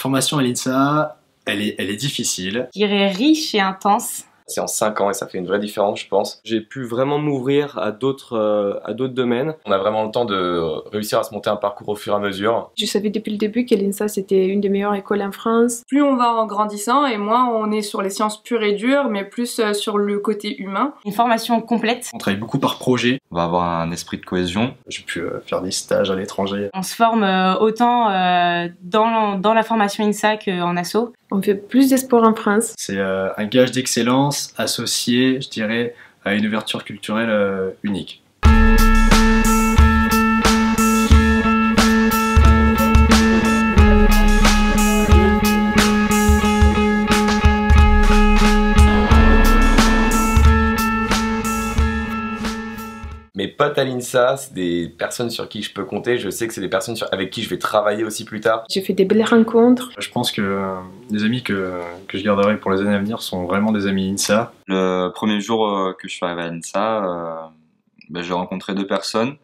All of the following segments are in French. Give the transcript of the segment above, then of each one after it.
formation à l'INSA, elle est difficile. Je dirais riche et intense. C'est en 5 ans et ça fait une vraie différence, je pense. J'ai pu vraiment m'ouvrir à d'autres domaines. On a vraiment le temps de réussir à se monter un parcours au fur et à mesure. Je savais depuis le début que l'INSA c'était une des meilleures écoles en France. Plus on va en grandissant et moins on est sur les sciences pures et dures, mais plus sur le côté humain. Une formation complète. On travaille beaucoup par projet. On va avoir un esprit de cohésion. J'ai pu faire des stages à l'étranger. On se forme autant dans la formation INSA qu'en asso. On fait plus de sport en France. C'est un gage d'excellence associé, je dirais, à une ouverture culturelle unique. Mes potes à l'INSA, c'est des personnes sur qui je peux compter. Je sais que c'est des personnes avec qui je vais travailler aussi plus tard. J'ai fait des belles rencontres. Je pense que les amis que je garderai pour les années à venir sont vraiment des amis INSA. Le premier jour que je suis arrivé à l'INSA, j'ai rencontré 2 personnes.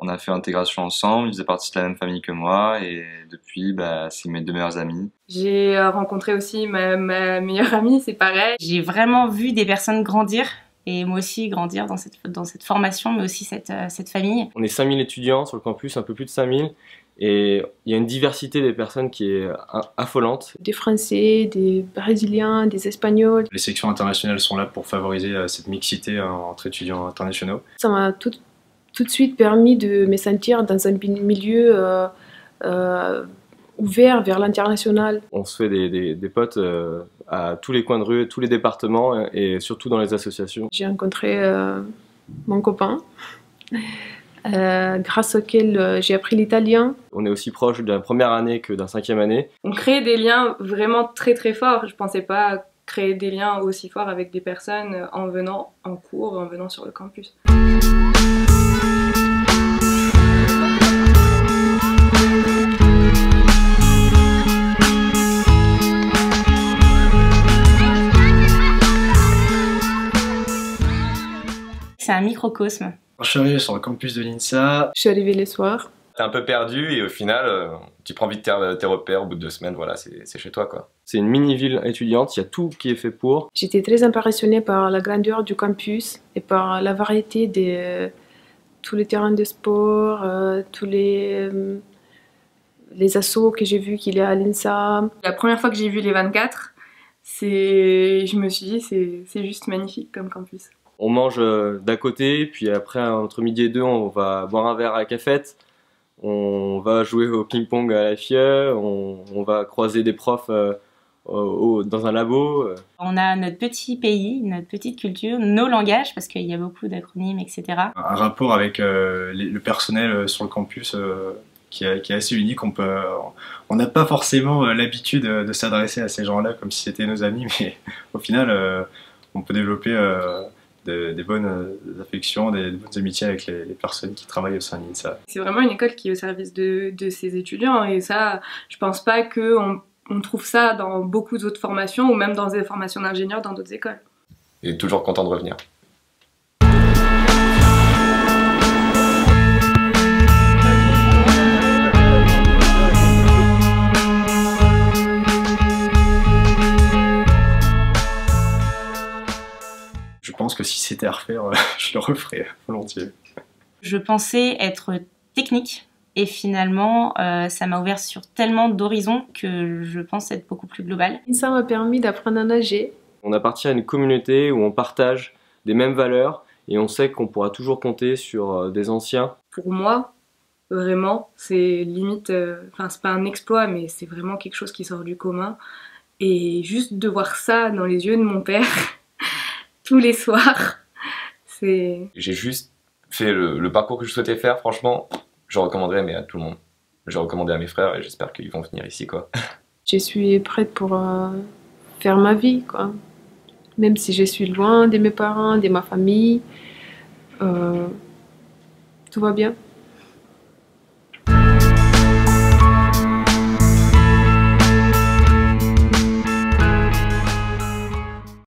On a fait l'intégration ensemble, ils faisaient partie de la même famille que moi et depuis, c'est mes 2 meilleurs amis. J'ai rencontré aussi ma meilleure amie, c'est pareil. J'ai vraiment vu des personnes grandir. Et moi aussi grandir dans cette formation, mais aussi cette famille. On est 5000 étudiants sur le campus, un peu plus de 5000. Et il y a une diversité des personnes qui est affolante. Des Français, des Brésiliens, des Espagnols. Les sections internationales sont là pour favoriser cette mixité entre étudiants internationaux. Ça m'a tout de suite permis de me sentir dans un milieu ouvert vers l'international. On se fait des potes à tous les coins de rue, tous les départements et surtout dans les associations. J'ai rencontré mon copain, grâce auquel j'ai appris l'italien. On est aussi proche de la première année que d'un 5e année. On crée des liens vraiment très très forts. Je pensais pas créer des liens aussi forts avec des personnes en venant en cours, en venant sur le campus. C'est un microcosme. Quand je suis arrivé sur le campus de l'INSA, Je suis arrivée le soir. T'es un peu perdu et au final, tu prends vite tes repères. Au bout de 2 semaines, voilà, c'est chez toi, quoi. C'est une mini-ville étudiante, il y a tout qui est fait pour. J'étais très impressionnée par la grandeur du campus et par la variété de tous les terrains de sport, tous les assos que j'ai vus qu'il y a à l'INSA. La première fois que j'ai vu les 24, je me suis dit c'est juste magnifique comme campus. On mange d'à côté, puis après, entre midi et 2, on va boire un verre à la cafette. On va jouer au ping-pong à la FIE, on va croiser des profs dans un labo. On a notre petit pays, notre petite culture, nos langages, parce qu'il y a beaucoup d'acronymes, etc. Un rapport avec le personnel sur le campus qui est assez unique. On n'a pas forcément l'habitude de s'adresser à ces gens-là comme si c'était nos amis, mais au final, on peut développer des bonnes affections, des bonnes amitiés avec les personnes qui travaillent au sein de l'INSA. C'est vraiment une école qui est au service de ses étudiants et ça, je pense pas qu'on trouve ça dans beaucoup d'autres formations ou même dans des formations d'ingénieurs dans d'autres écoles. Et toujours content de revenir. Je pense que si c'était à refaire, je le referais volontiers. Je pensais être technique et finalement ça m'a ouvert sur tellement d'horizons que je pense être beaucoup plus globale. Ça m'a permis d'apprendre à nager. On appartient à une communauté où on partage des mêmes valeurs et on sait qu'on pourra toujours compter sur des anciens. Pour moi, vraiment, c'est limite, c'est pas un exploit, mais c'est vraiment quelque chose qui sort du commun. Et juste de voir ça dans les yeux de mon père, tous les soirs, c'est... J'ai juste fait le parcours que je souhaitais faire, franchement, je recommanderais mais à tout le monde. Je recommandais à mes frères et j'espère qu'ils vont venir ici, quoi. Je suis prête pour faire ma vie, quoi. Même si je suis loin de mes parents, de ma famille, tout va bien.